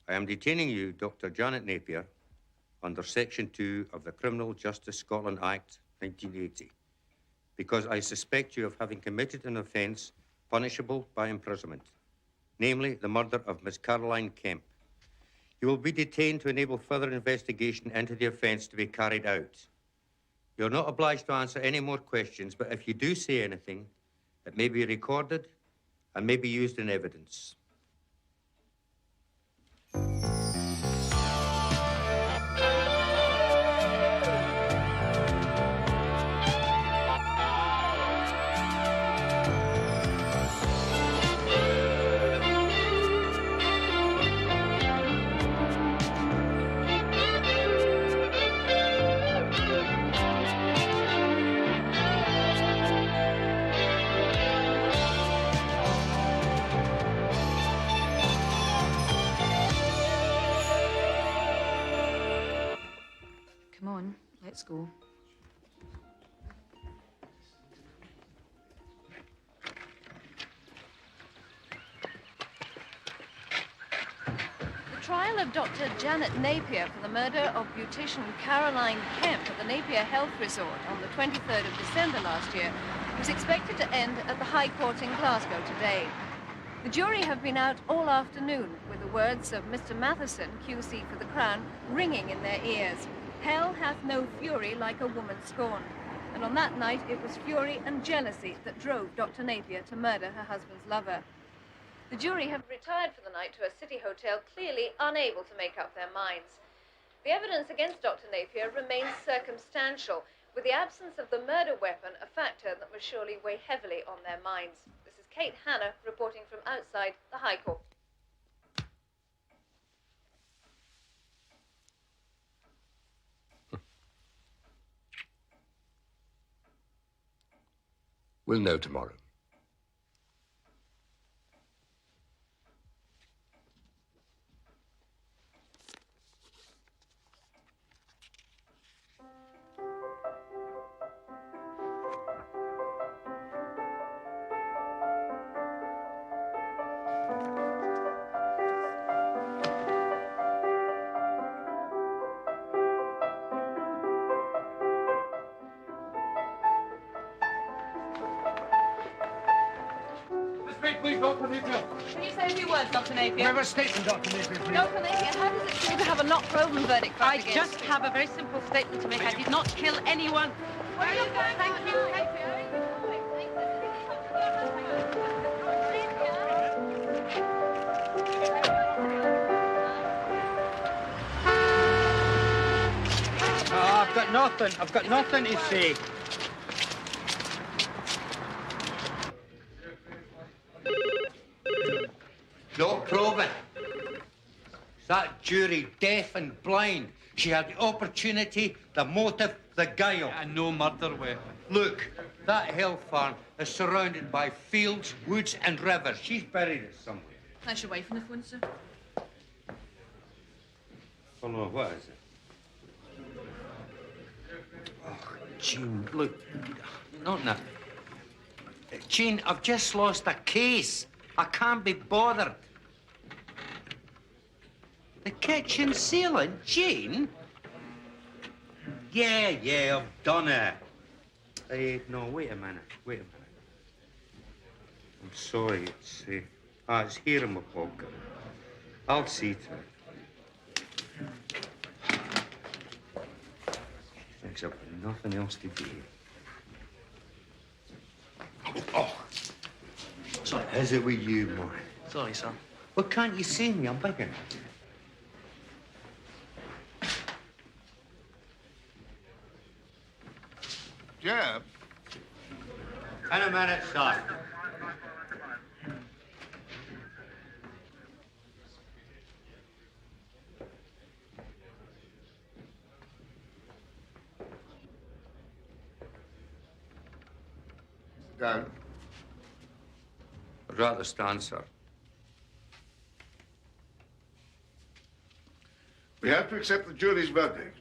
I am detaining you, Dr. Janet Napier, under Section 2 of the Criminal Justice Scotland Act 1980, because I suspect you of having committed an offence punishable by imprisonment, namely the murder of Miss Caroline Kemp. You will be detained to enable further investigation into the offence to be carried out. You're not obliged to answer any more questions, but if you do say anything, it may be recorded and may be used in evidence. Come on, let's go. The trial of Dr. Janet Napier for the murder of beautician Caroline Kemp at the Napier Health Resort on the 23rd of December last year was expected to end at the High Court in Glasgow today. The jury have been out all afternoon with the words of Mr. Matheson, QC for the Crown, ringing in their ears. Hell hath no fury like a woman scorned. And on that night, it was fury and jealousy that drove Dr. Napier to murder her husband's lover. The jury have retired for the night to a city hotel, clearly unable to make up their minds. The evidence against Dr. Napier remains circumstantial, with the absence of the murder weapon a factor that will surely weigh heavily on their minds. This is Kate Hanna reporting from outside the High Court. We'll know tomorrow. Please, Dr. Napier. Can you say a few words, Dr. Napier? We have a statement, Dr. Napier, please. Dr. Napier, how does it feel to have a not-proven verdict I against just you? have a very simple statement to make. I did not kill anyone. Where are you going? Thank you. I've got nothing to say. Not proven. That jury deaf and blind. She had the opportunity, the motive, the guile. And no murder weapon. Look, that hill farm is surrounded by fields, woods, and rivers. She's buried it somewhere. That's your wife on the phone, sir. Oh, no, what is it? Oh, Jean, look, not now. Jean, I've just lost a case. I can't be bothered. The kitchen ceiling, Jean? Yeah, I've done it. No, wait a minute. I'm sorry, it's here in my pocket. I'll see to it. 'cause I've got nothing else to do. Oh, Sorry, is it with you, man? sorry, son. Well, can't you see me? I'm begging. Jeb. In a minute, sir. Down. I'd rather stand, sir. We have to accept the jury's verdict.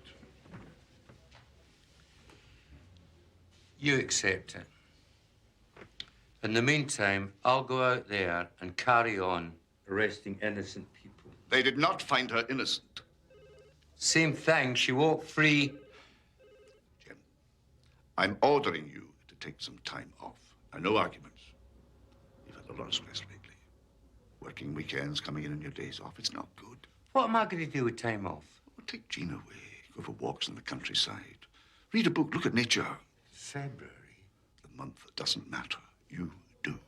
You accept it. In the meantime, I'll go out there and carry on arresting innocent people. They did not find her innocent. Same thing, she walked free. Jim, I'm ordering you to take some time off. Now, no arguments. You've had a lot of stress lately. Working weekends, coming in on your days off. It's not good. What am I going to do with time off? Well, take Jean away. Go for walks in the countryside. Read a book. Look at nature. February. The month that doesn't matter. You do.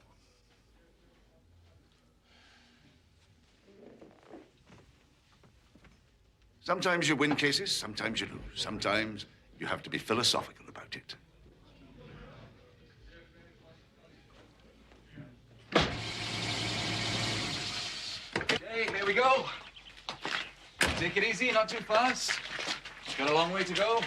Sometimes you win cases, sometimes you lose. Sometimes you have to be philosophical about it. Okay, here we go. Take it easy, not too fast. Got a long way to go.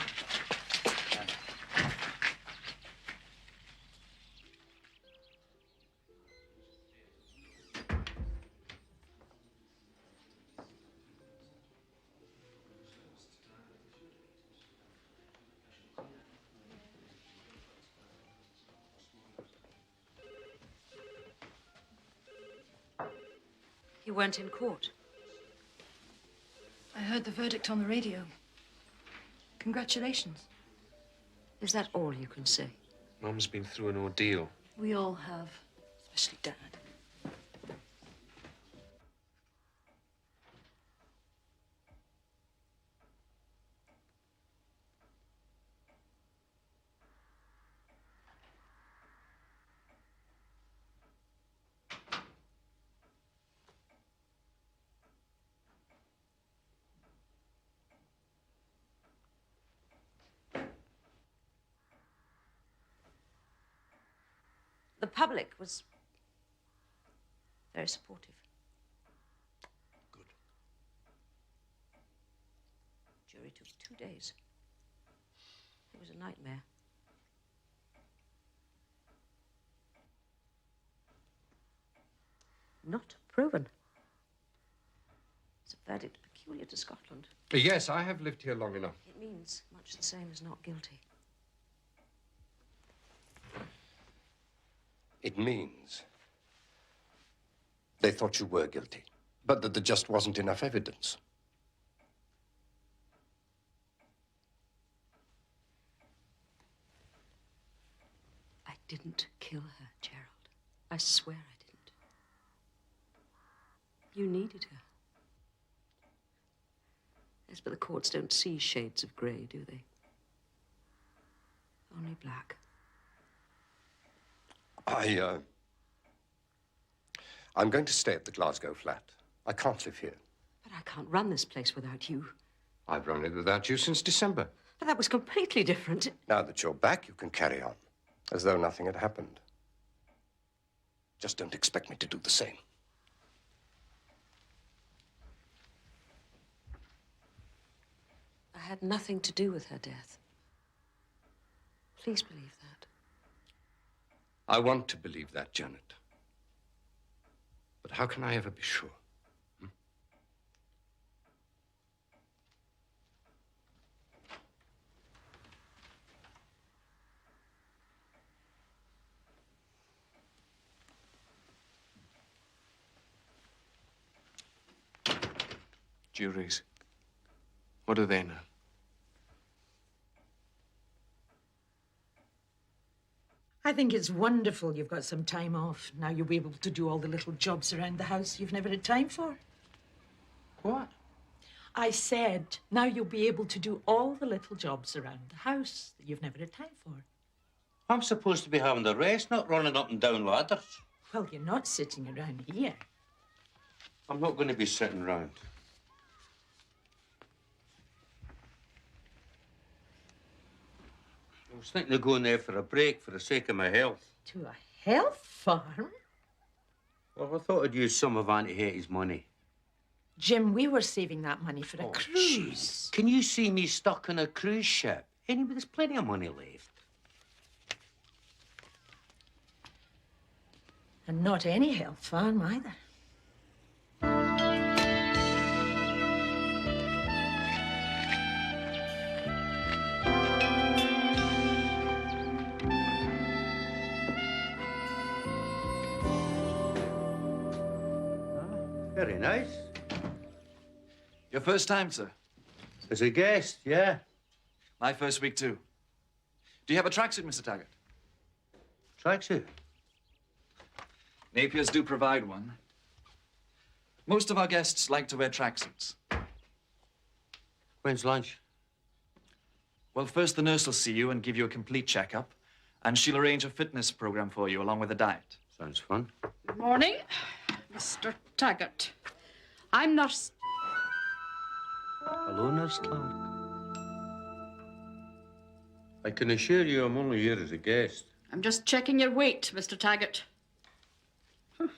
You weren't in court. I heard the verdict on the radio. Congratulations. Is that all you can say? Mum's been through an ordeal. We all have, especially Dad. The public was very supportive. Good. Jury took 2 days. It was a nightmare. Not proven. It's a verdict peculiar to Scotland. Yes, I have lived here long enough. It means much the same as not guilty. It means they thought you were guilty, but that there just wasn't enough evidence. I didn't kill her, Gerald. I swear I didn't. You needed her. Yes, but the courts don't see shades of grey, do they? Only black. I'm going to stay at the Glasgow flat. I can't live here. But I can't run this place without you. I've run it without you since December. But that was completely different. Now that you're back, you can carry on, as though nothing had happened. Just don't expect me to do the same. I had nothing to do with her death. Please believe that. I want to believe that, Janet. But how can I ever be sure? Juries. What are they now? I think it's wonderful you've got some time off. Now you'll be able to do all the little jobs around the house you've never had time for. What? I said now you'll be able to do all the little jobs around the house that you've never had time for. I'm supposed to be having the rest, not running up and down ladders. Well, you're not sitting around here. I'm not going to be sitting round. I was thinking of going there for a break for the sake of my health. To a health farm? Well, I thought I'd use some of Auntie Hetty's money. Jim, we were saving that money for a Oh, cruise. Can you see me stuck on a cruise ship? Anyway, there's plenty of money left. And not any health farm either. Very nice. Your first time, sir? As a guest, yeah. My first week, too. Do you have a tracksuit, Mr. Taggart? Tracksuit? Napier's do provide one. Most of our guests like to wear tracksuits. When's lunch? Well, first the nurse will see you and give you a complete checkup, and she'll arrange a fitness program for you along with a diet. Sounds fun. Good morning, Mr. Taggart. I'm Nurse. Hello, Nurse Clark. I can assure you I'm only here as a guest. I'm just checking your weight, Mr. Taggart. Would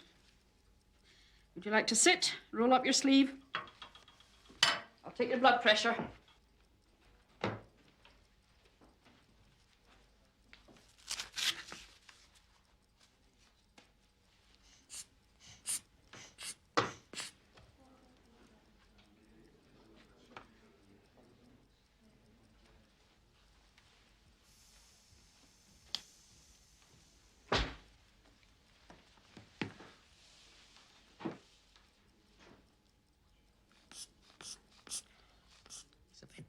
you like to sit? Roll up your sleeve. I'll take your blood pressure.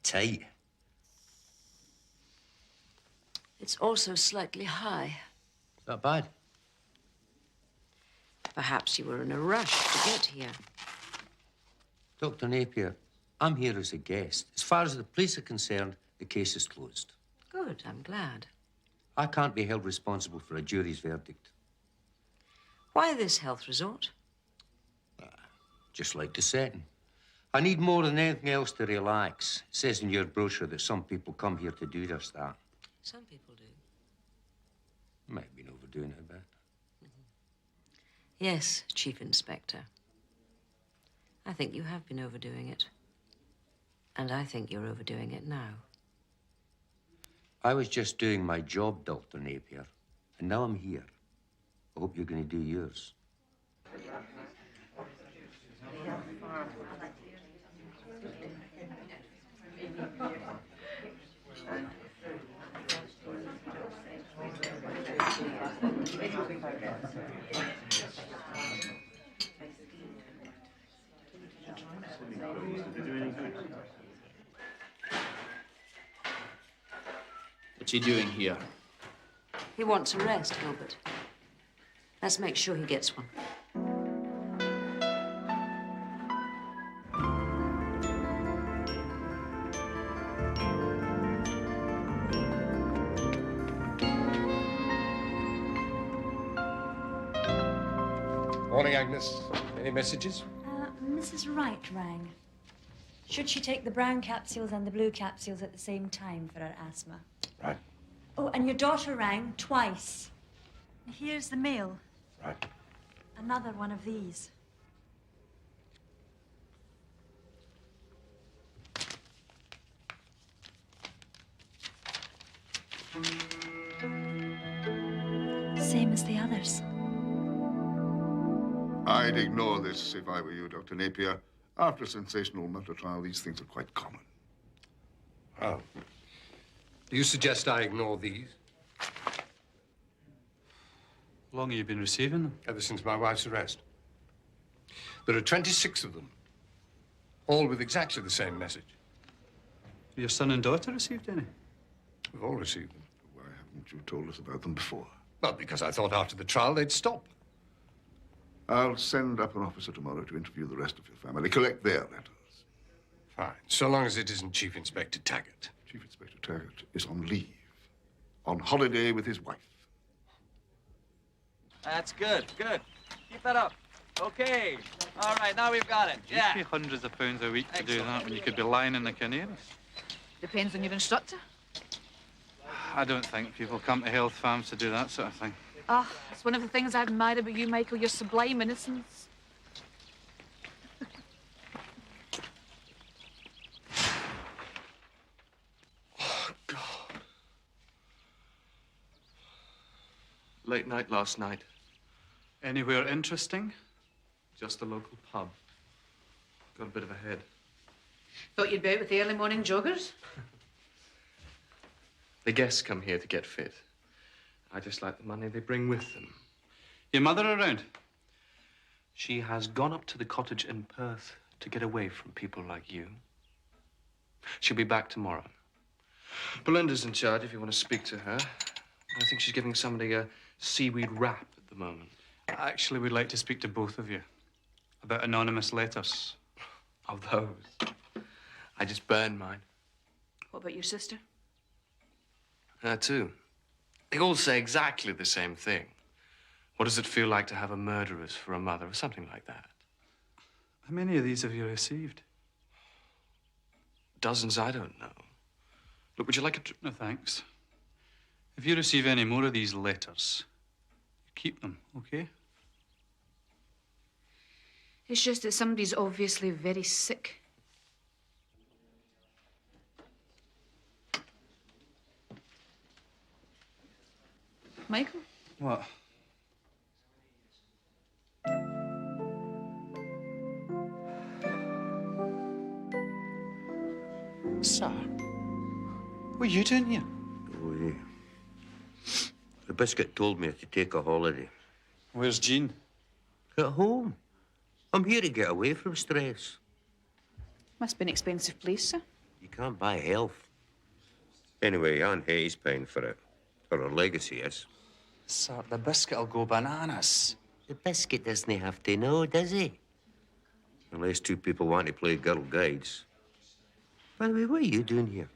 Tight. It's also slightly high. Not bad. Perhaps you were in a rush to get here. Dr. Napier, I'm here as a guest. As far as the police are concerned, the case is closed. Good, I'm glad. I can't be held responsible for a jury's verdict. Why this health resort? Just like the setting. I need more than anything else to relax. It says in your brochure that some people come here to do just that. Some people do. Might have been overdoing it a bit. Yes, Chief Inspector. I think you have been overdoing it. And I think you're overdoing it now. I was just doing my job, Dr. Napier. And now I'm here. I hope you're going to do yours. What's he doing here? He wants a rest, Gilbert. Let's make sure he gets one. Morning, Agnes. Any messages? Mrs. Wright rang. Should she take the brown capsules and the blue capsules at the same time for her asthma? Right. Oh, and your daughter rang twice. Here's the mail. Right. Another one of these. Same as the others. I'd ignore this if I were you, Dr. Napier. After a sensational murder trial, these things are quite common. Oh. Do you suggest I ignore these? How long have you been receiving them? Ever since my wife's arrest. There are 26 of them, all with exactly the same message. Your son and daughter received any? We've all received them. Why haven't you told us about them before? Well, because I thought after the trial they'd stop. I'll send up an officer tomorrow to interview the rest of your family, collect their letters. Fine, so long as it isn't Chief Inspector Taggart. Chief Inspector Taggart is on leave, on holiday with his wife. That's good, good. Keep that up. Okay. All right, now we've got it. You pay hundreds of pounds a week to do that when you could be lying in the Canaries. Depends on your instructor. I don't think people come to health farms to do that sort of thing. Ah, it's one of the things I admire about you, Michael, your sublime innocence. Late night last night. Anywhere interesting? Just a local pub. Got a bit of a head. Thought you'd be out with the early morning joggers? The guests come here to get fit. I just like the money they bring with them. Your mother around? She has gone up to the cottage in Perth to get away from people like you. She'll be back tomorrow. Belinda's in charge if you want to speak to her. I think she's giving somebody a seaweed wrap at the moment. Actually, we'd like to speak to both of you about anonymous letters. Oh, those. I just burned mine. What about your sister? Her too. They all say exactly the same thing. What does it feel like to have a murderess for a mother, or something like that? How many of these have you received? Dozens, I don't know. Look, would you like a... No, thanks. If you receive any more of these letters, keep them, okay? It's just that somebody's obviously very sick. Michael? What? Sir, what are you doing here? Oh, yeah. The biscuit told me to take a holiday. Where's Jean? At home. I'm here to get away from stress. Must be an expensive place, sir. You can't buy health. Anyway, Aunt Hayes paying for it. Or her legacy is. Sir, the biscuit'll go bananas. The biscuit doesn't have to know, does he? Unless two people want to play girl guides. By the way, what are you doing here?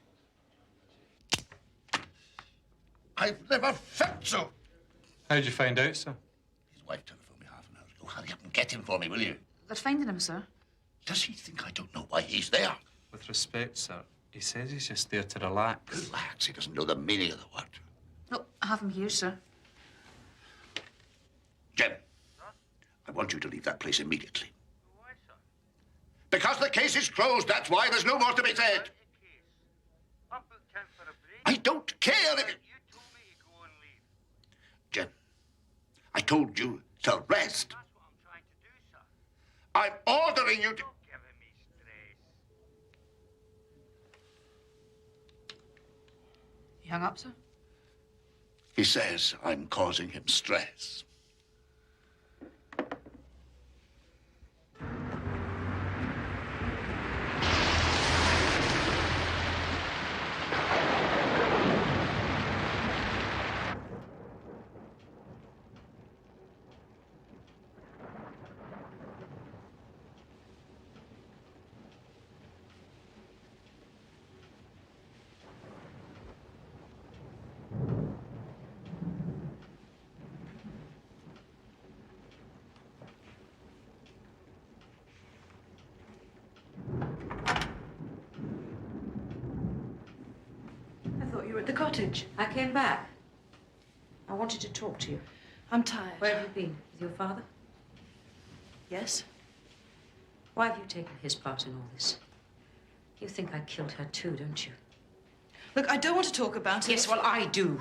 I've never felt so. How'd you find out, sir? His wife telephoned me half an hour ago. Hurry up and get him for me, will you? They're finding him, sir. Does he think I don't know why he's there? With respect, sir, he says he's just there to relax. Relax. He doesn't know the meaning of the word. Oh, I have him here, sir. Jem, I want you to leave that place immediately. Why, sir? Because the case is closed. That's why. There's no more to be said. I don't care if you... You told me to go and leave. Jem, I told you to rest. That's what I'm trying to do, sir. I'm ordering you to... Stop giving me stress. You hung up, sir? He says I'm causing him stress. I thought you were at the cottage. I came back. I wanted to talk to you. I'm tired. Where have you been? With your father? Yes? Why have you taken his part in all this? You think I killed her too, don't you? Look, I don't want to talk about it. Yes, well, I do.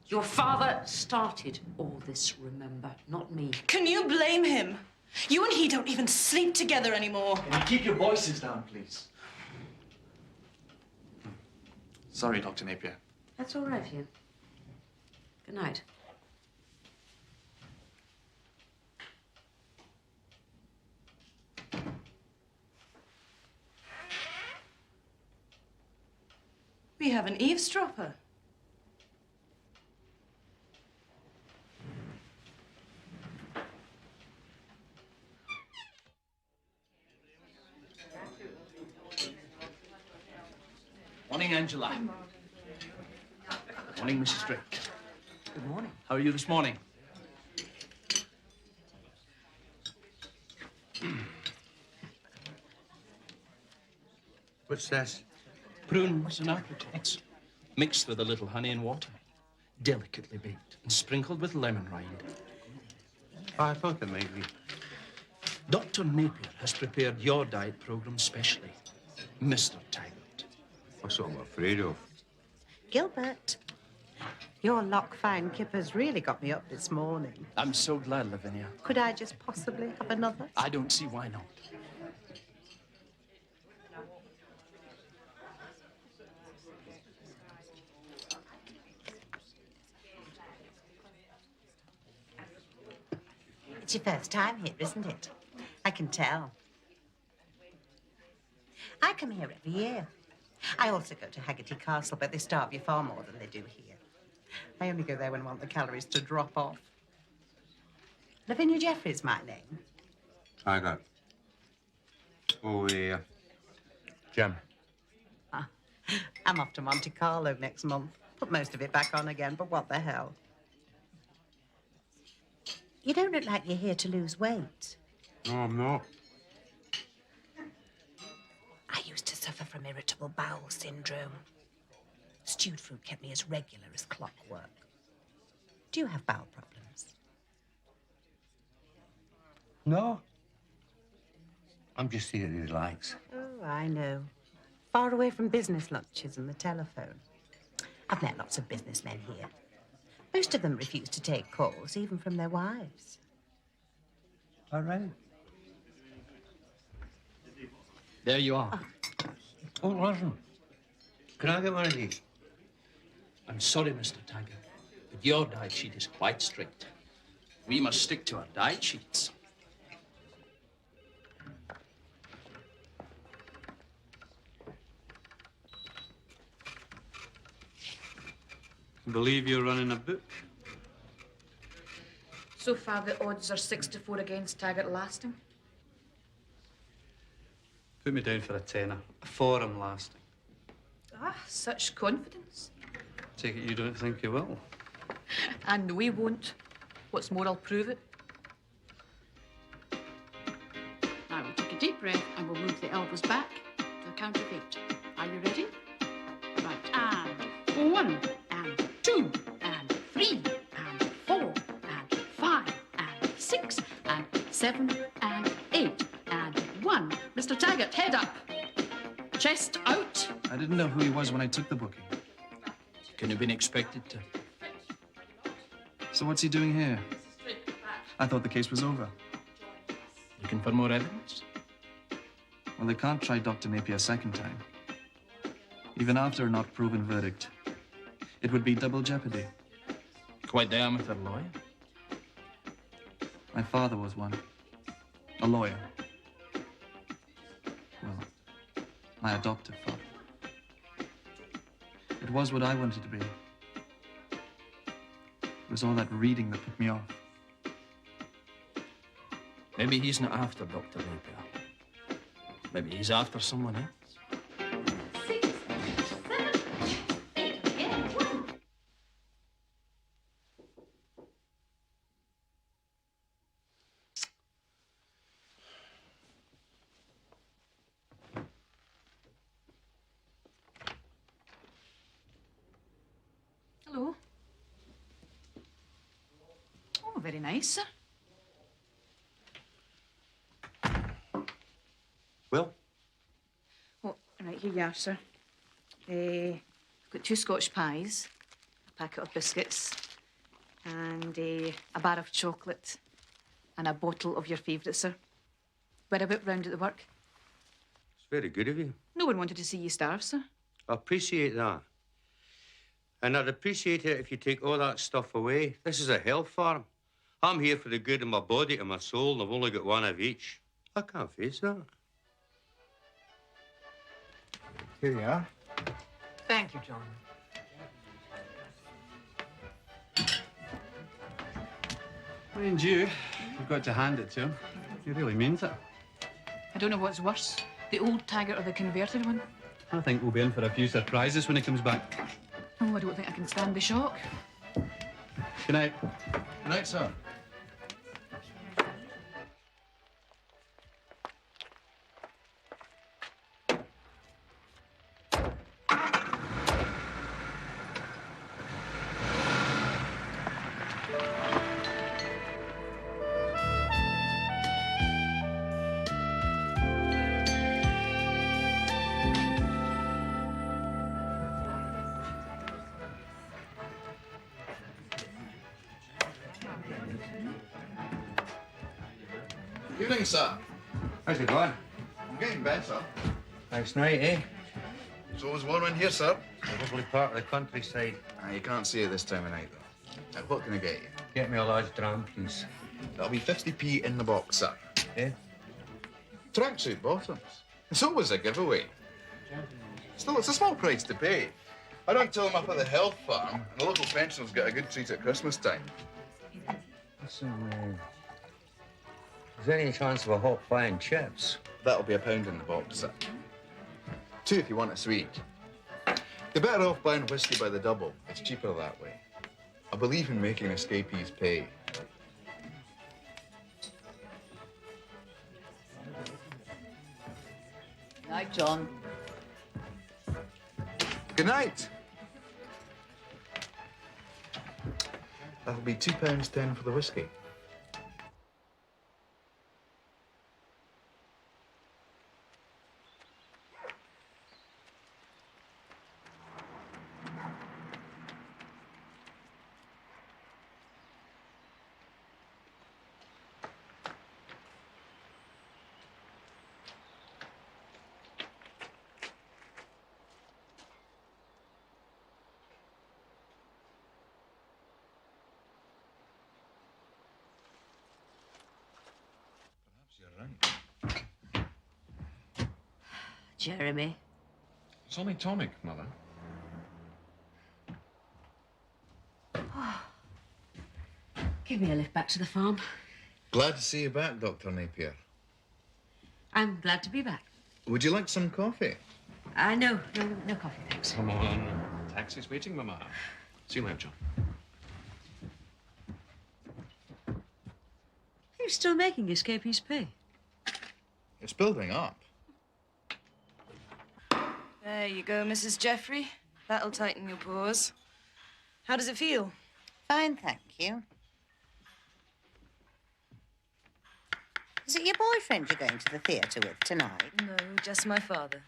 Your father started all this, remember, not me. Can you blame him? You and he don't even sleep together anymore. Can you keep your voices down, please? Sorry, Dr. Napier. That's all right, Hugh. Good night. We have an eavesdropper. Morning, Angela. Morning, Mrs. Drake. Good morning. How are you this morning? What's this? Prunes and apricots, mixed with a little honey and water, delicately baked and sprinkled with lemon rind. I thought it might be. Dr. Napier has prepared your diet program specially, Mr. Taggart. That's what I'm afraid of. Gilbert, your lock-fine kipper's really got me up this morning. I'm so glad, Lavinia. Could I just possibly have another? I don't see why not. It's your first time here, isn't it? I can tell. I come here every year. I also go to Haggerty Castle, but they starve you far more than they do here. I only go there when I want the calories to drop off. Lavinia Jeffrey's my name. Taggart. Oh, Jim. I'm off to Monte Carlo next month. Put most of it back on again, but what the hell? You don't look like you're here to lose weight. No, I'm not. I used to suffer from irritable bowel syndrome. Stewed fruit kept me as regular as clockwork. Do you have bowel problems? No. I'm just here to relax. Oh, I know. Far away from business lunches and the telephone. I've met lots of businessmen here. Most of them refuse to take calls, even from their wives. All right. There you are. Oh, listen. Can I get one of these? I'm sorry, Mr. Taggart, but your diet sheet is quite strict. We must stick to our diet sheets. I believe you're running a book. So far, the odds are 6-4 against Taggart lasting. Put me down for a tenner. For him lasting. Ah, such confidence. Take it you don't think you will. And we won't. What's more, I'll prove it. Now we'll take a deep breath and we'll move the elbows back to the count of 8. Are you ready? Right. And 1, and 2, and 3, and 4, and 5, and 6, and 7, and 8, and 1. Mr. Taggart, head up. Chest out. I didn't know who he was when I took the booking. Couldn't have been expected to. So what's he doing here? I thought the case was over. Looking for more evidence? Well, they can't try Dr. Napier a second time. Even after a not proven verdict. It would be double jeopardy. Quite the amateur lawyer. My father was one. A lawyer. Well, my adoptive father. It was what I wanted to be. It was all that reading that put me off. Maybe he's not after Dr. Napier. Maybe he's after someone else. Hello. Oh, very nice, sir. Well? Oh, right, here you are, sir. I've got 2 Scotch pies, a packet of biscuits, and a bar of chocolate, and a bottle of your favourite, sir. We're a bit round at the work. It's very good of you. No one wanted to see you starve, sir. I appreciate that. And I'd appreciate it if you take all that stuff away. This is a health farm. I'm here for the good of my body and my soul, and I've only got one of each. I can't face that. Here you are. Thank you, John. Mind you, you've got to hand it to him. He really means it. I don't know what's worse, the old Taggart or the converted one. I think we'll be in for a few surprises when he comes back. Oh, I don't think I can stand the shock. Good night. Good night, sir. Evening, sir. How's it going? I'm getting better. Nice night, eh? So was warm in here, sir. A lovely part of the countryside. You can't see it this time of night, though. Now, what can I get you? Get me a large dram, please. That'll be 50p in the box, sir. Eh? Tracksuit bottoms. It's always a giveaway. Still, it's a small price to pay. I don't tell them up at the health farm, and the local pensioners get a good treat at Christmas time. Listen, is there any chance of a hot pie and chips? That'll be £1 in the box, sir. 2 if you want a sweet. You're better off buying whiskey by the double. It's cheaper that way. I believe in making escapees pay. Night, John. Good night. That'll be £2.10 for the whiskey. Jeremy. It's only tonic, Mother. Give me a lift back to the farm. Glad to see you back, Dr. Napier. I'm glad to be back. Would you like some coffee? No coffee, thanks. Come on. Taxi's waiting, Mama. See you later, John. Are you still making escapees pay? It's building up. There you go, Mrs. Jeffrey. That'll tighten your paws. How does it feel? Fine, thank you. Is it your boyfriend you're going to the theatre with tonight? No, just my father.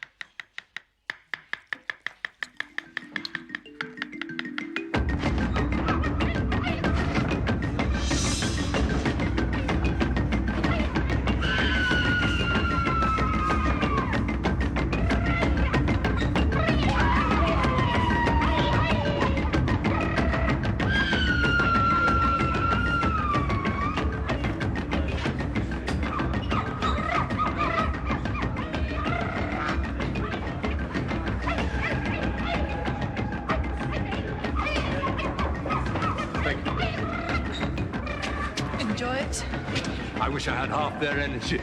Enjoy it. I wish I had half their energy.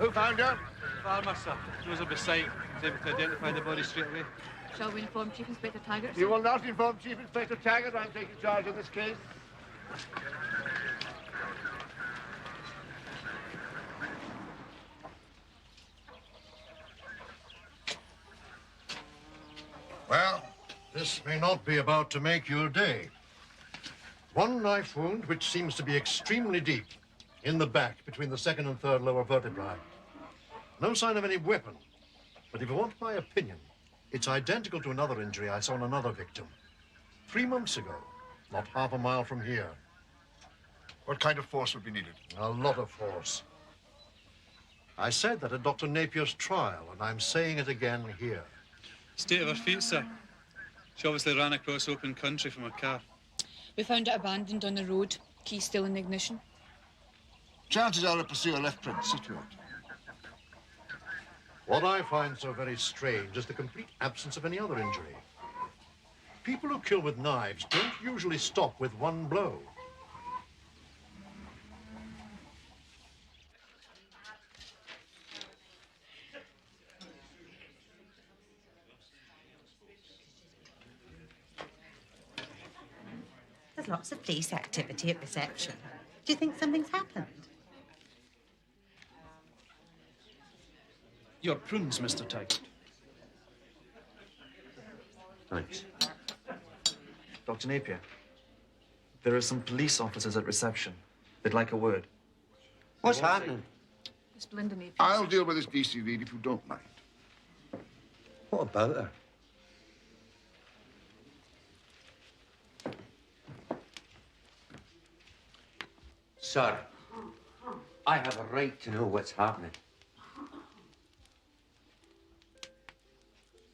Who found her? Farmer, sir. Throws her beside. Was able to identify the body straight away. Shall we inform Chief Inspector Taggart? You will not inform Chief Inspector Taggart. I'm taking charge of this case. Well, this may not be about to make your day. One knife wound, which seems to be extremely deep, in the back between the second and third lower vertebrae. No sign of any weapon, but if you want my opinion, it's identical to another injury I saw on another victim 3 months ago, not half a mile from here. What kind of force would be needed? A lot of force. I said that at Dr. Napier's trial, and I'm saying it again here. State of her feet, sir. She obviously ran across open country from her car. We found it abandoned on the road. Key still in the ignition. Chances are to pursue a left print. Situate. What I find so very strange is the complete absence of any other injury. People who kill with knives don't usually stop with one blow. There's lots of police activity at reception. Do you think something's happened? Your prunes, Mr. Taggart. Thanks. Dr. Napier, there are some police officers at reception. They'd like a word. What's happening? Miss Belinda Napier. I'll deal with this DC lead if you don't mind. What about her? Sir, I have a right to know what's happening.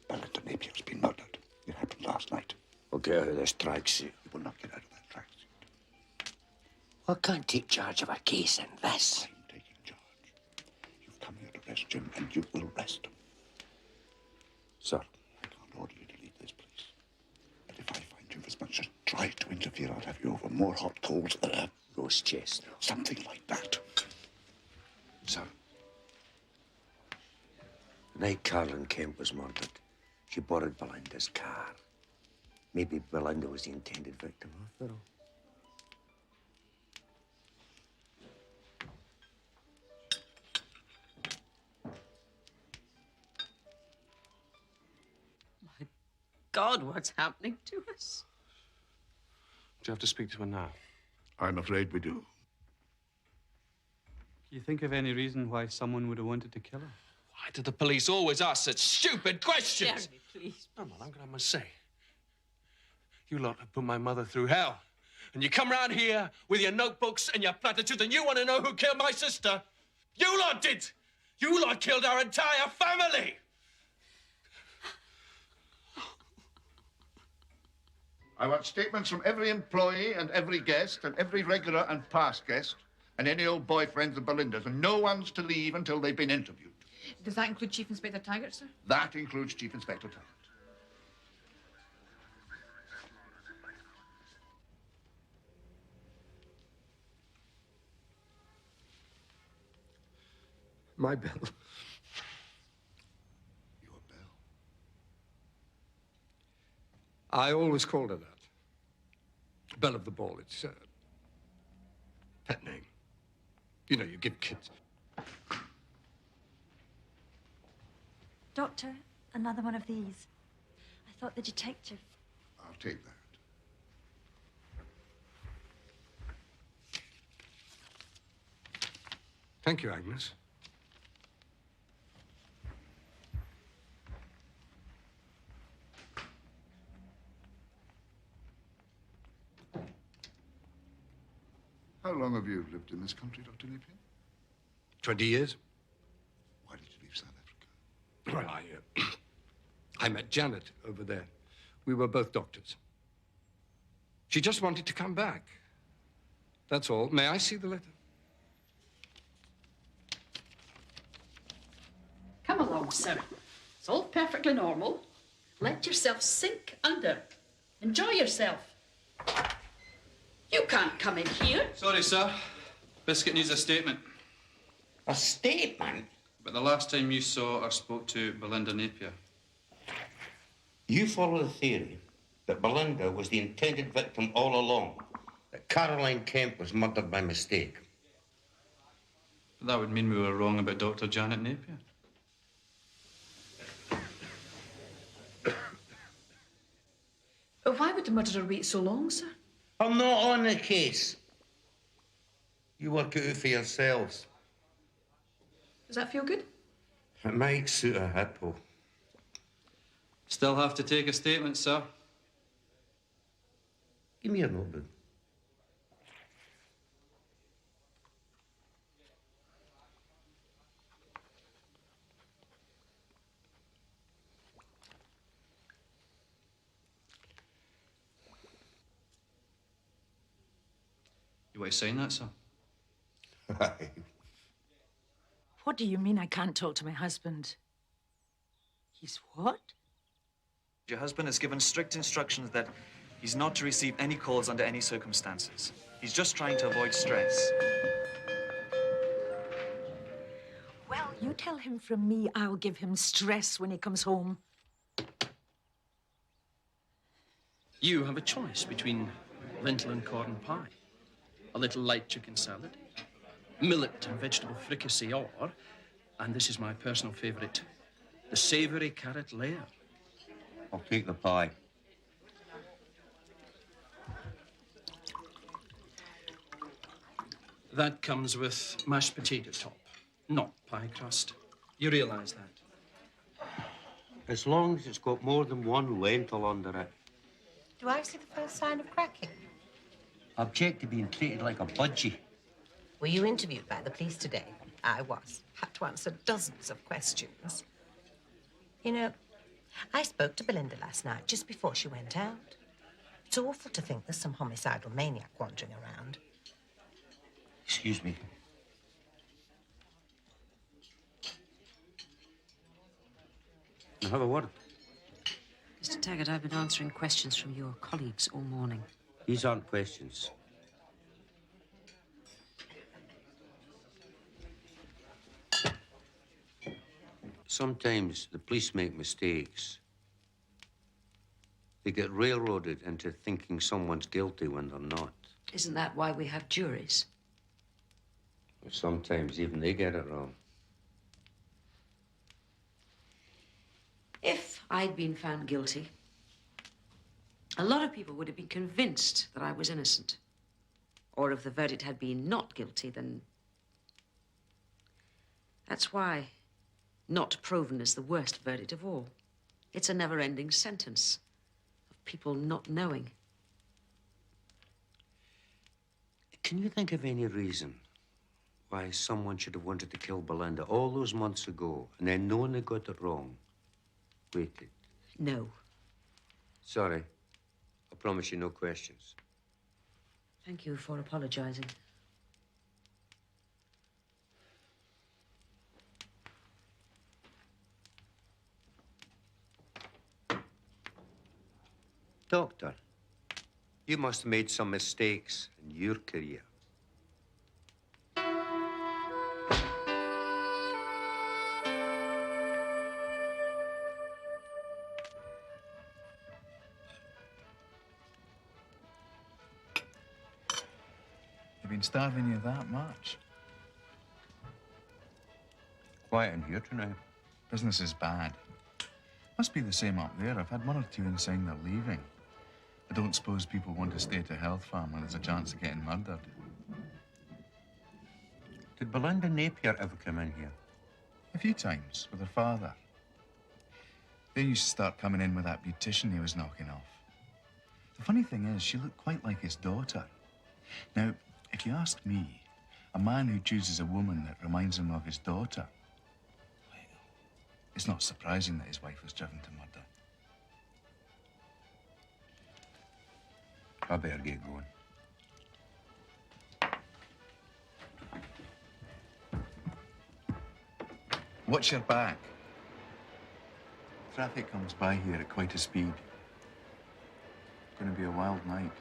Belinda Napier's been murdered. It happened last night. We'll get out of this tracksuit. You will not get out of that tracksuit. I can't take charge of a case in this. I'm taking charge. You've come here to arrest Jim, and you will arrest him. Sir. I can't order you to leave this place. But if I find you've as much as tried to interfere, I'll have you over more hot coals than a roast chest. Something like that. Sir. The night Carolyn Kemp was murdered, she borrowed Belinda's car. Maybe Belinda was the intended victim after all. My God, what's happening to us? Do you have to speak to her now? I'm afraid we do. Can you think of any reason why someone would have wanted to kill her? Why do the police always ask such stupid questions? Jeremy, please. Come on, I'm going to have my say. You lot have put my mother through hell. And you come round here with your notebooks and your platitudes and you want to know who killed my sister? You lot did! You lot killed our entire family! I want statements from every employee and every guest and every regular and past guest and any old boyfriends of Belinda's, and no one's to leave until they've been interviewed. Does that include Chief Inspector Taggart, sir? That includes Chief Inspector Taggart. My Belle. Your Belle? I always called her that. Belle of the Ball, it's a pet name. You know, you give kids. Doctor, another one of these. I thought the detective... I'll take that. Thank you, Agnes. How long have you lived in this country, Dr. Napier? 20 years. Why did you leave South Africa? Well, I met Janet over there. We were both doctors. She just wanted to come back. That's all. May I see the letter? Come along, sir. It's all perfectly normal. Let yourself sink under. Enjoy yourself. You can't come in here. Sorry, sir. Biscuit needs a statement. A statement? But the last time you saw or spoke to Belinda Napier? You follow the theory that Belinda was the intended victim all along, that Caroline Kemp was murdered by mistake. That would mean we were wrong about Dr. Janet Napier. Why would the murderer wait so long, sir? I'm not on the case. You work it out for yourselves. Does that feel good? It might suit a hippo. Still have to take a statement, sir. Give me your notebook. You want to sign that, sir? What do you mean I can't talk to my husband? He's what? Your husband has given strict instructions that he's not to receive any calls under any circumstances. He's just trying to avoid stress. Well, you tell him from me I'll give him stress when he comes home. You have a choice between lentil and corn pie, a little light chicken salad, millet and vegetable fricassee, or, and this is my personal favourite, the savoury carrot layer. I'll take the pie. That comes with mashed potato top, not pie crust. You realise that? As long as it's got more than one lentil under it. Do I see the first sign of cracking? I object to being treated like a budgie. Were you interviewed by the police today? I was. Had to answer dozens of questions. You know, I spoke to Belinda last night, just before she went out. It's awful to think there's some homicidal maniac wandering around. Excuse me. Can I have a word? Mr. Taggart, I've been answering questions from your colleagues all morning. These aren't questions. Sometimes the police make mistakes. They get railroaded into thinking someone's guilty when they're not. Isn't that why we have juries? Sometimes even they get it wrong. If I'd been found guilty, a lot of people would have been convinced that I was innocent. Or if the verdict had been not guilty, then... That's why not proven is the worst verdict of all. It's a never-ending sentence of people not knowing. Can you think of any reason why someone should have wanted to kill Belinda all those months ago and then, knowing they got it wrong, waited? No. Sorry. I promise you no questions. Thank you for apologizing. Doctor, you must have made some mistakes in your career. You've been starving you that much? Quiet in here tonight. Business is bad. Must be the same up there. I've had one or two in saying they're leaving. I don't suppose people want to stay at a health farm when there's a chance of getting murdered. Did Belinda Napier ever come in here? A few times, with her father. They used to start coming in with that beautician he was knocking off. The funny thing is, she looked quite like his daughter. Now, if you ask me, a man who chooses a woman that reminds him of his daughter, well, it's not surprising that his wife was driven to murder. I better get going. Watch your back. Traffic comes by here at quite a speed. It's going to be a wild night.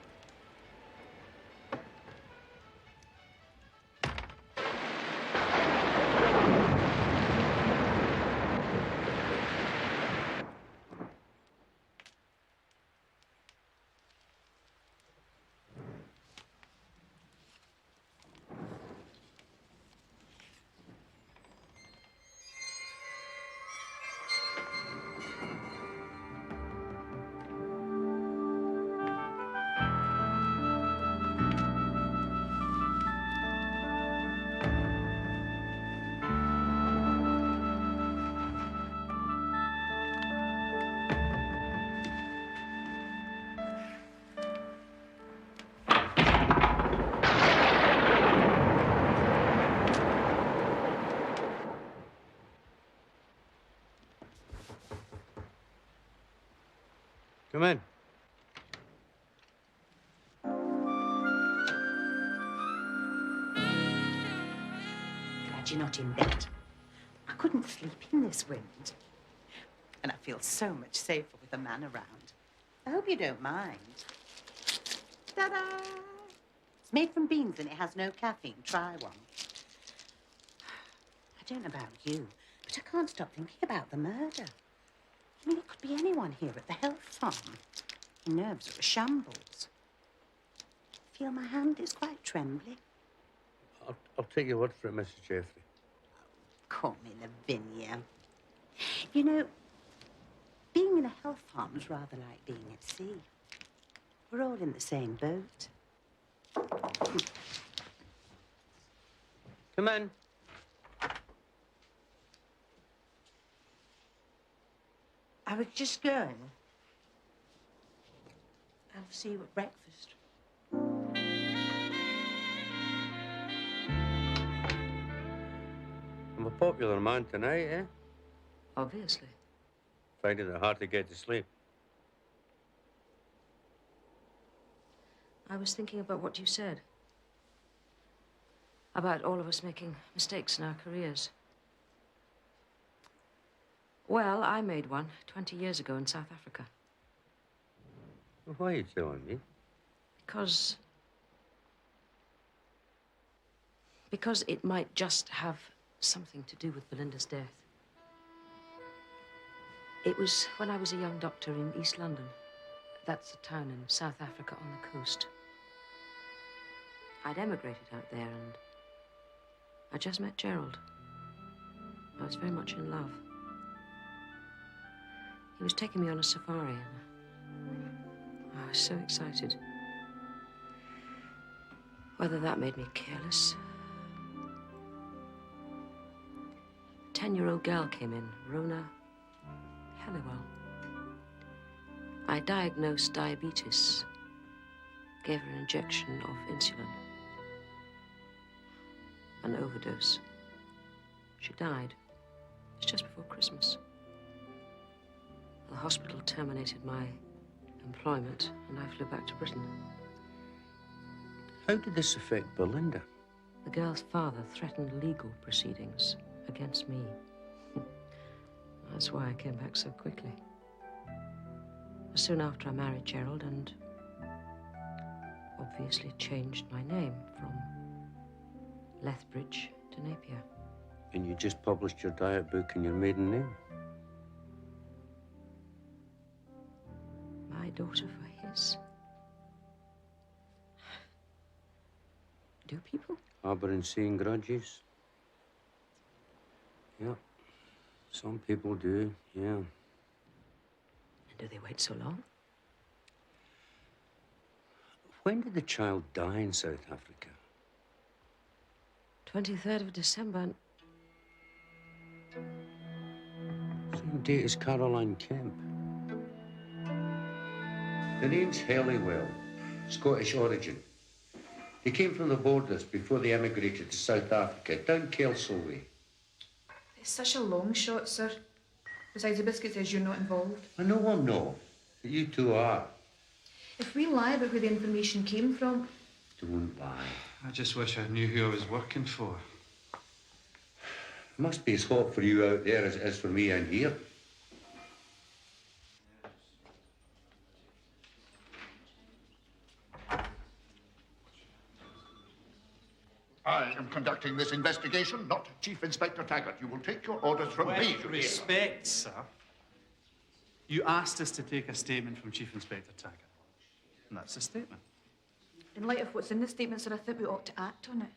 Come in. Glad you're not in bed. I couldn't sleep in this wind. And I feel so much safer with a man around. I hope you don't mind. Ta-da! It's made from beans and it has no caffeine. Try one. I don't know about you, but I can't stop thinking about the murder. I mean, it could be anyone here at the health farm. My nerves are a shambles. I feel my hand is quite trembly. I'll take your word for it, Mrs. Jeffrey. Call me Lavinia. You know, being in a health farm's rather like being at sea. We're all in the same boat. Come in. I was just going. I'll see you at breakfast. I'm a popular man tonight, eh? Obviously. Finding it hard to get to sleep. I was thinking about what you said. About all of us making mistakes in our careers. Well, I made one 20 years ago in South Africa. Why are you telling me? Because it might just have something to do with Belinda's death. It was when I was a young doctor in East London. That's a town in South Africa on the coast. I'd emigrated out there and I just met Gerald. I was very much in love. He was taking me on a safari and I was so excited. Whether that made me careless. A 10-year-old girl came in, Rona Halliwell. I diagnosed diabetes, gave her an injection of insulin, an overdose. She died. It was just before Christmas. The hospital terminated my employment and I flew back to Britain. How did this affect Belinda? The girl's father threatened legal proceedings against me. That's why I came back so quickly. Soon after I married Gerald and obviously changed my name from Lethbridge to Napier. And you just published your diet book in your maiden name? My daughter for his. Do people? Harboring seeing grudges? Yeah. Some people do, yeah. And do they wait so long? When did the child die in South Africa? 23rd of December. Same date as Caroline Kemp. The name's Halliwell, Scottish origin. They came from the borders before they emigrated to South Africa, down Kelso way. It's such a long shot, sir. Besides, the biscuit says you're not involved. I know I'm not, but you two are. If we lie about where the information came from... Don't lie. I just wish I knew who I was working for. It must be as hot for you out there as it is for me in here. I am conducting this investigation, not Chief Inspector Taggart. You will take your orders from me. With respect, sir. You asked us to take a statement from Chief Inspector Taggart. And that's the statement. In light of what's in the statement, sir, I think we ought to act on it.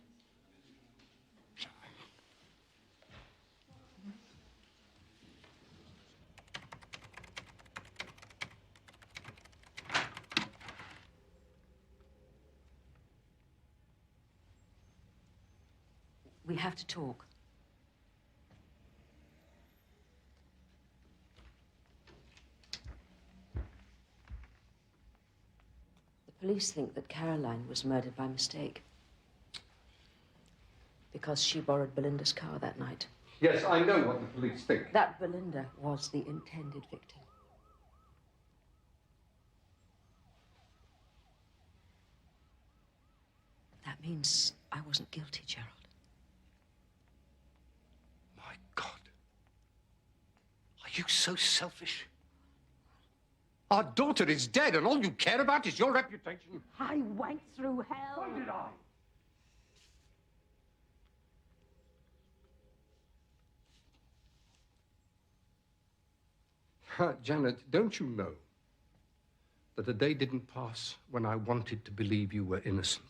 We have to talk. The police think that Caroline was murdered by mistake. Because she borrowed Belinda's car that night. Yes, I know what the police think. That Belinda was the intended victim. means I wasn't guilty, Gerald. My God. Are you so selfish? Our daughter is dead, and all you care about is your reputation. I went through hell. So did I. Janet, don't you know that a day didn't pass when I wanted to believe you were innocent?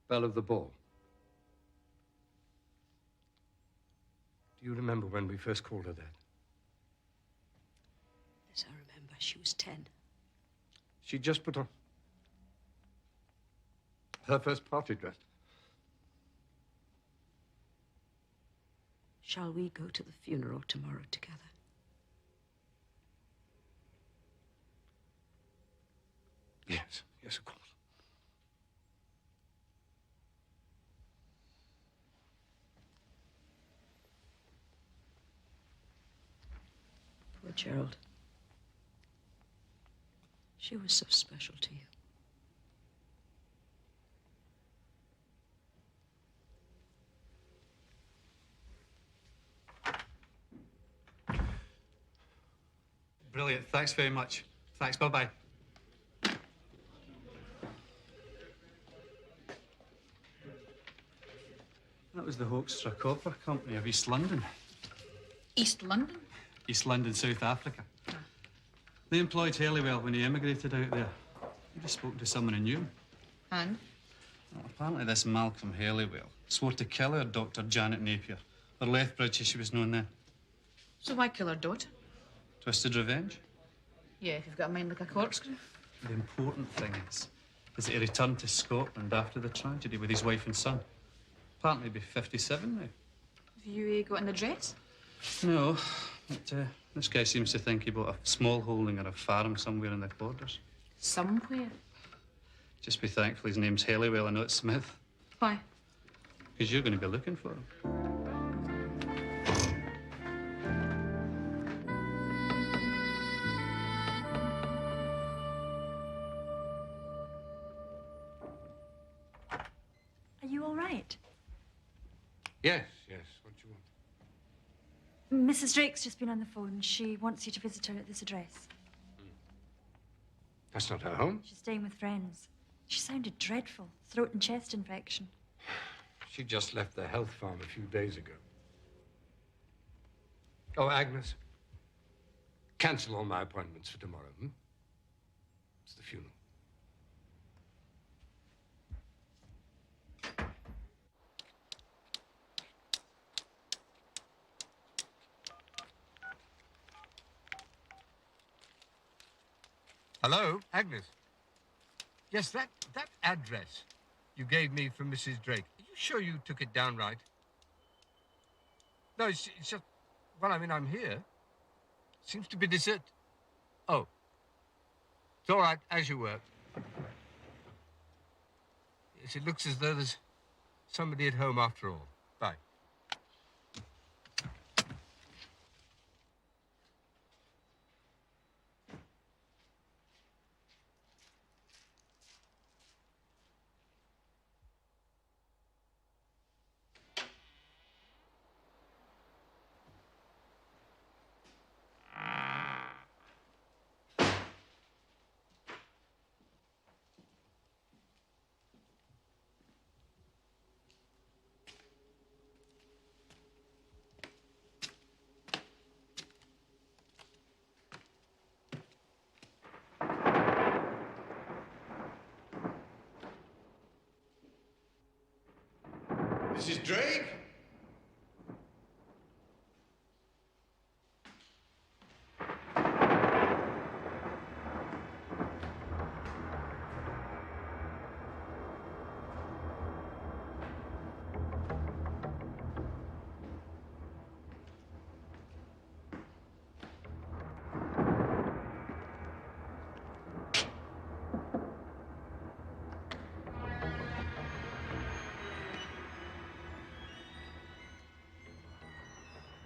Belle of the ball. Do you remember when we first called her that? Yes, I remember. She was 10. She just put on her first party dress. Shall we go to the funeral tomorrow together? Yes, yes, of course. Poor Gerald. She was so special to you. Brilliant. Thanks very much. Thanks. Bye-bye. That was the Hoekstra Copper Company of East London. East London? East London, South Africa. They employed Halliwell when he emigrated out there. You'd have spoken to someone who knew him. And? Well, apparently this Malcolm Halliwell swore to kill her Dr. Janet Napier, or Lethbridge as she was known then. So why kill her daughter? Twisted revenge. Yeah, if you've got a mind like a corkscrew. The important thing is that he returned to Scotland after the tragedy with his wife and son. Apparently he'd be 57 now. Have you got an address? No, but this guy seems to think he bought a small holding or a farm somewhere in the borders. Somewhere? Just be thankful his name's Halliwell and not Smith. Why? Because you're going to be looking for him. Are you all right? Yes, yes. What do you want? Mrs. Drake's just been on the phone. She wants you to visit her at this address. That's not her home. She's staying with friends. She sounded dreadful. Throat and chest infection. She just left the health farm a few days ago. Oh, Agnes. Cancel all my appointments for tomorrow, hmm? It's the funeral. Hello, Agnes. Yes, that address you gave me from Mrs. Drake. Are you sure you took it down right? No, it's just... Well, I mean, I'm here. Seems to be desert. Oh. It's all right, as you were. Yes, it looks as though there's somebody at home after all. Bye. Mrs. Drake?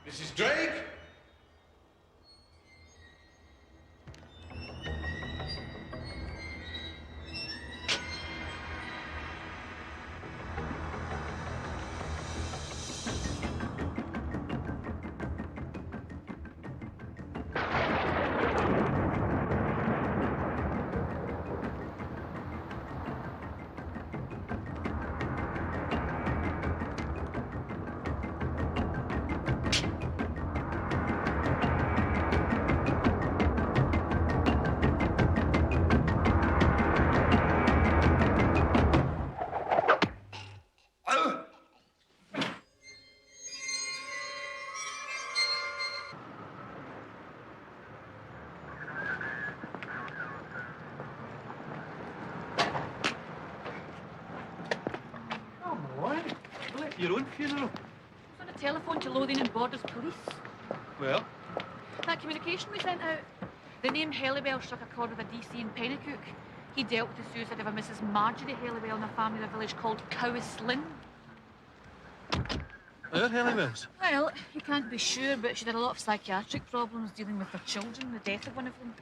Mrs. Drake? Your own funeral? I was on a telephone to Lothian and Borders Police. Well, That communication we sent out. The name Helibell struck a chord with a DC in Pennycook. He dealt with the suicide of a Mrs. Marjorie Helibell in a family in a village called Cowslin. our Helibells. Well, you can't be sure, but she had a lot of psychiatric problems dealing with her children, the death of one of them.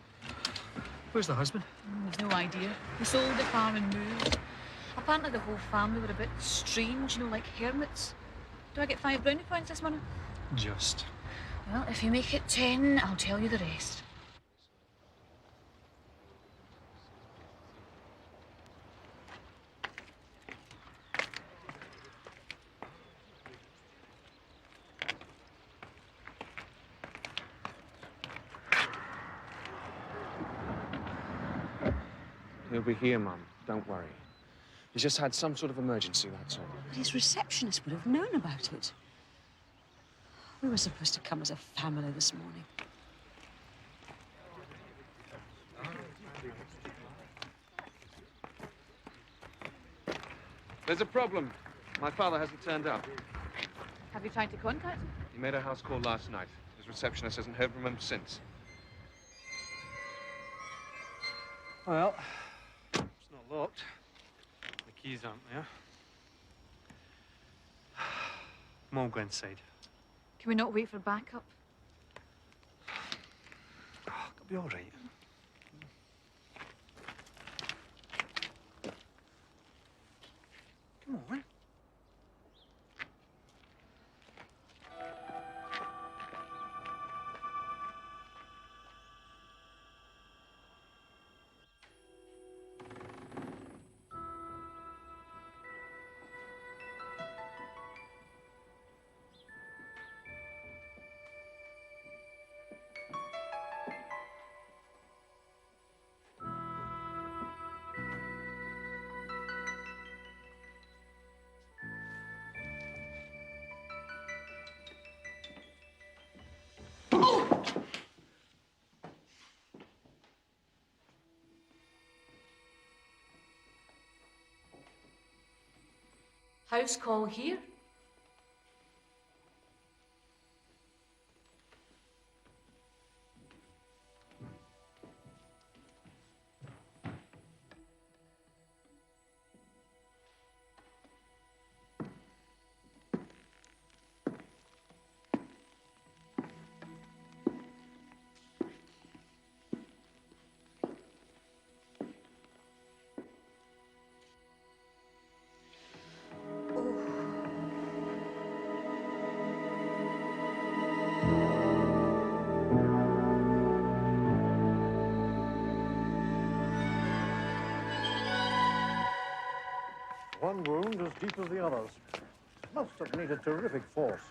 Where's the husband? There's no idea. He sold the farm and moved. Apparently the whole family were a bit strange, you know, like hermits. Do I get 5 brownie points this morning? Just. Well, if you make it 10, I'll tell you the rest. He'll be here, Mum. Don't worry. He's just had some sort of emergency, that's all. But his receptionist would have known about it. We were supposed to come as a family this morning. There's a problem. My father hasn't turned up. Have you tried to contact him? He made a house call last night. His receptionist hasn't heard from him since. Well, it's not locked. The keys aren't there. Come on, go inside. Can we not wait for backup? It'll be all right. Come on. House call here? One wound as deep as the others. Must have needed terrific force.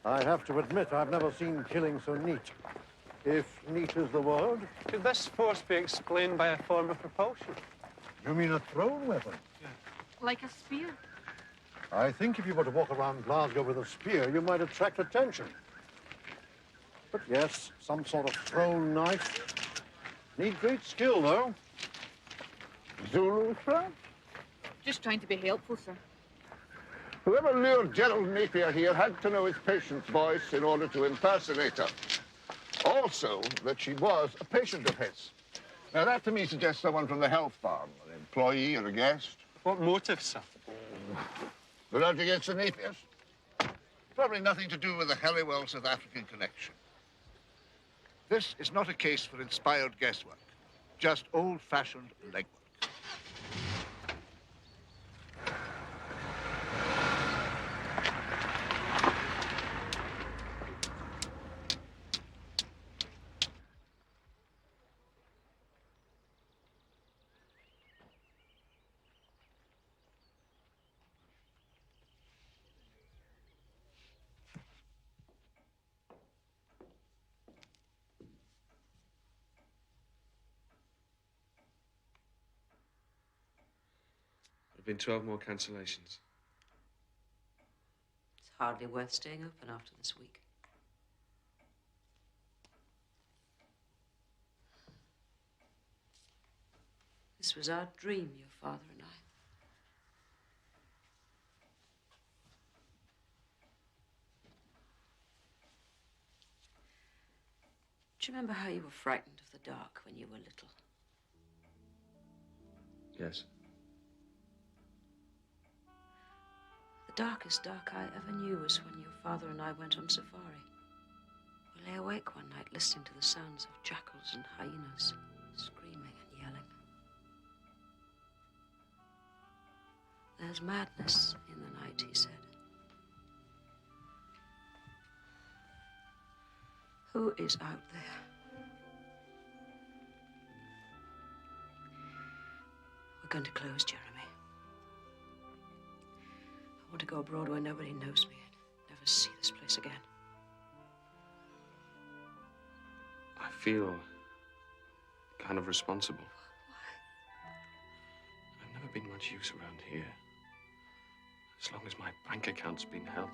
I have to admit, I've never seen killing so neat. If neat is the word. Could this force be explained by a form of propulsion? You mean a thrown weapon? Like a spear? I think if you were to walk around Glasgow with a spear, you might attract attention. But yes, some sort of thrown knife. Need great skill, though. Zulu, sir? Just trying to be helpful, sir. Whoever lured Gerald Napier here had to know his patient's voice in order to impersonate her. Also, that she was a patient of his. Now, that to me suggests someone from the health farm, an employee or a guest. What motive, sir? Grudge against the Napiers? Probably nothing to do with the Halliwell South African connection. This is not a case for inspired guesswork, just old-fashioned legwork. There have been 12 more cancellations. It's hardly worth staying open after this week. This was our dream, your father and I. Do you remember how you were frightened of the dark when you were little? Yes. The darkest dark I ever knew was when your father and I went on safari. We lay awake one night listening to the sounds of jackals and hyenas, screaming and yelling. There's madness in the night, he said. Who is out there? We're going to close, Jeremy. I want to go abroad where nobody knows me and never see this place again. I feel kind of responsible. I've never been much use around here. As long as my bank account's been healthy.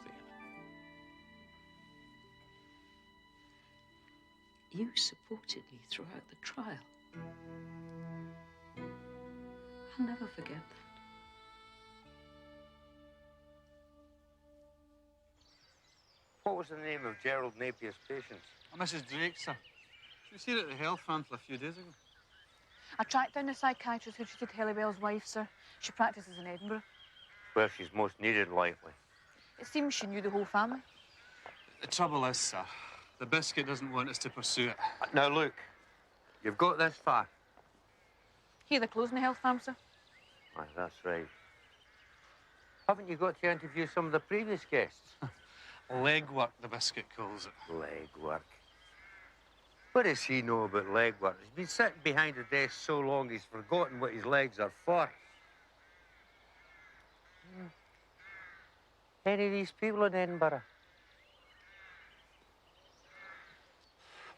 You supported me throughout the trial. I'll never forget that. What was the name of Gerald Napier's patient? Mrs. Drake, sir. She was here at the health pamphlet a few days ago. I tracked down the psychiatrist who treated Halliwell's wife, sir. She practices in Edinburgh. Where she's most needed, likely. It seems she knew the whole family. The trouble is, sir, the biscuit doesn't want us to pursue it. Now, look, you've got this far. Here, they're closing the health farm, sir. Aye, that's right. Haven't you got to interview some of the previous guests? Legwork, the biscuit calls it. Legwork. What does he know about legwork? He's been sitting behind a desk so long he's forgotten what his legs are for. Any of these people in Edinburgh?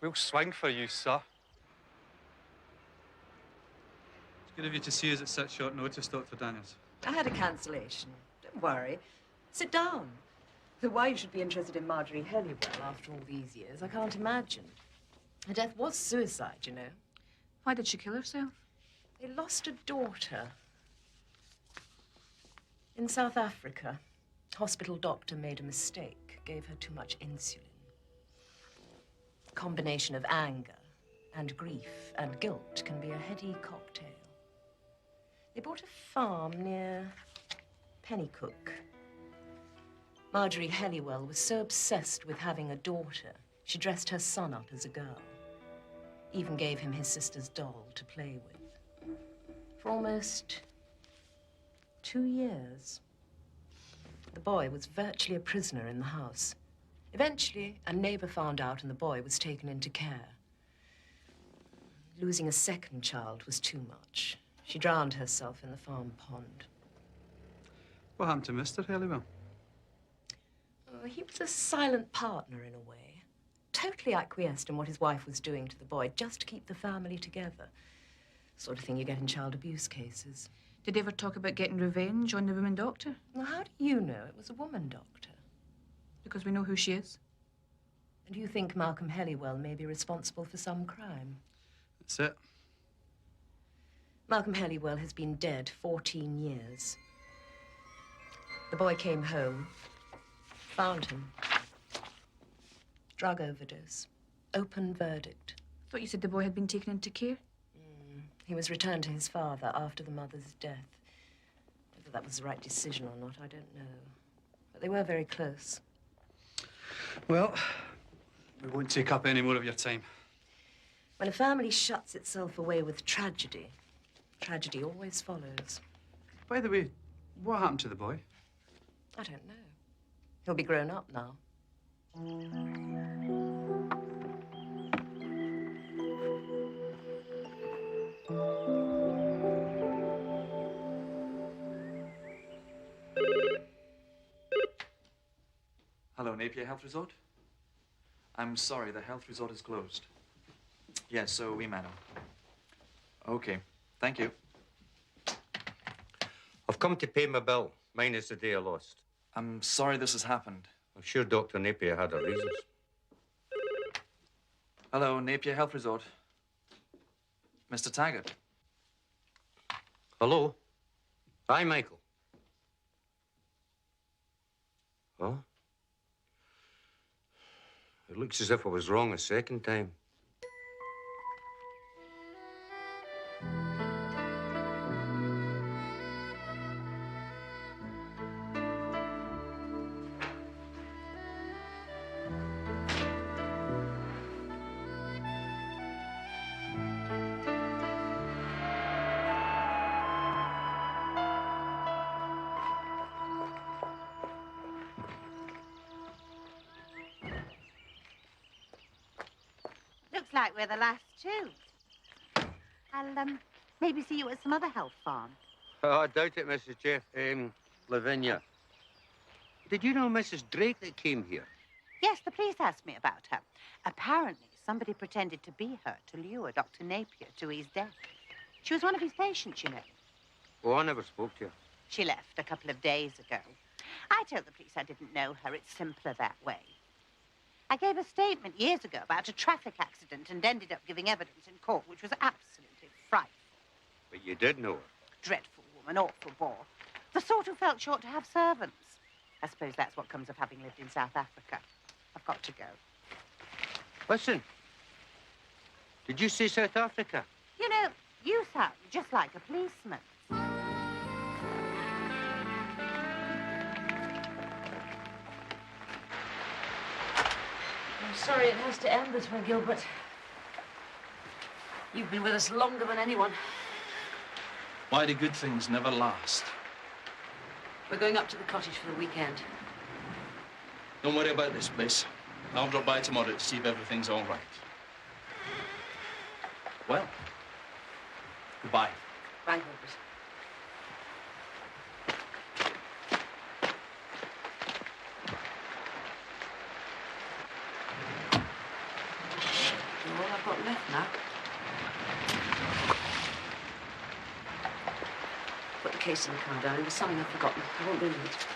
We'll swing for you, sir. It's good of you to see us at such short notice, Dr. Daniels. I had a cancellation. Don't worry. Sit down. Though why you should be interested in Marjorie Halliwell after all these years, I can't imagine. Her death was suicide, you know. Why did she kill herself? They lost a daughter. In South Africa, hospital doctor made a mistake, gave her too much insulin. Combination of anger and grief and guilt can be a heady cocktail. They bought a farm near Pennycook. Marjorie Halliwell was so obsessed with having a daughter, she dressed her son up as a girl. Even gave him his sister's doll to play with. For almost 2 years, the boy was virtually a prisoner in the house. Eventually, a neighbor found out and the boy was taken into care. Losing a second child was too much. She drowned herself in the farm pond. What happened to Mr. Halliwell? Oh, he was a silent partner in a way. Totally acquiesced in what his wife was doing to the boy, just to keep the family together. Sort of thing you get in child abuse cases. Did they ever talk about getting revenge on the woman doctor? Well, how do you know it was a woman doctor? Because we know who she is. And you think Malcolm Halliwell may be responsible for some crime? That's it. Malcolm Halliwell has been dead 14 years. The boy came home, found him. Drug overdose. Open verdict. I thought you said the boy had been taken into care. He was returned to his father after the mother's death. Whether that was the right decision or not, I don't know. But they were very close. Well, we won't take up any more of your time. When a family shuts itself away with tragedy, tragedy always follows. By the way, what happened to the boy? I don't know. He'll be grown up now. Hello, Napier Health Resort? I'm sorry, the health resort is closed. Yes, so we, madam. Okay, thank you. I've come to pay my bill, minus the day I lost. I'm sorry this has happened. I'm sure Dr. Napier had her reasons. Hello, Napier Health Resort. Mr. Taggart. Hello? Hi, Michael. Huh? It looks as if I was wrong a second time. Looks like we're the last two. I'll, maybe see you at some other health farm. Oh, I doubt it, Mrs. Jeff. Lavinia. Did you know Mrs. Drake that came here? Yes, the police asked me about her. Apparently, somebody pretended to be her to lure Dr. Napier to his death. She was one of his patients, you know. Oh, I never spoke to her. She left a couple of days ago. I told the police I didn't know her. It's simpler that way. I gave a statement years ago about a traffic accident and ended up giving evidence in court, which was absolutely frightful. But you did know her. Dreadful woman, awful bore. The sort who felt she ought to have servants. I suppose that's what comes of having lived in South Africa. I've got to go. Listen. Did you say South Africa? You know, you sound just like a policeman. I'm sorry it has to end this way, Gilbert. You've been with us longer than anyone. Why do good things never last? We're going up to the cottage for the weekend. Don't worry about this place. I'll drop by tomorrow to see if everything's all right. Well, goodbye. Bye, Gilbert. You're all I've got left now. Put the case in the car, darling. There's something I've forgotten. I won't be late.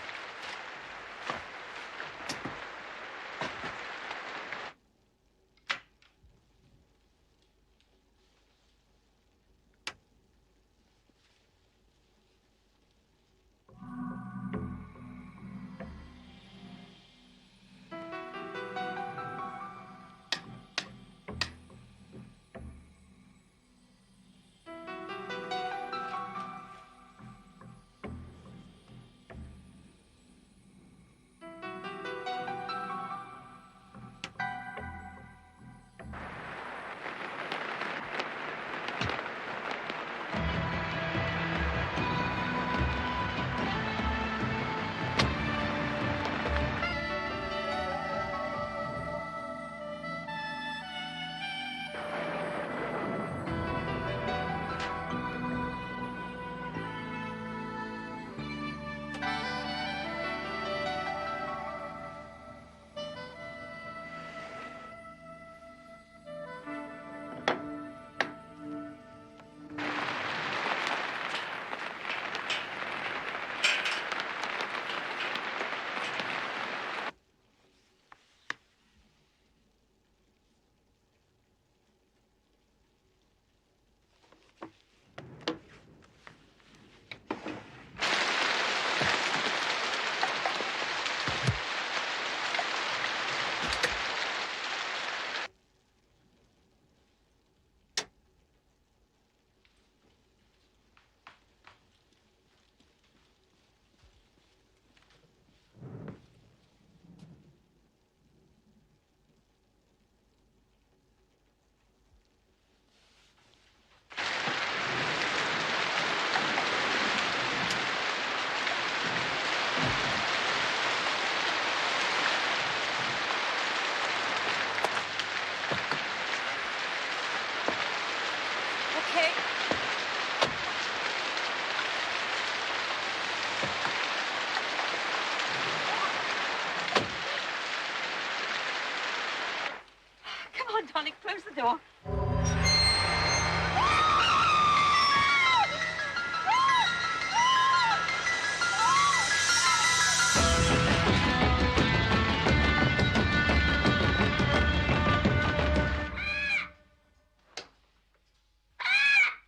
on, darling. Close the door.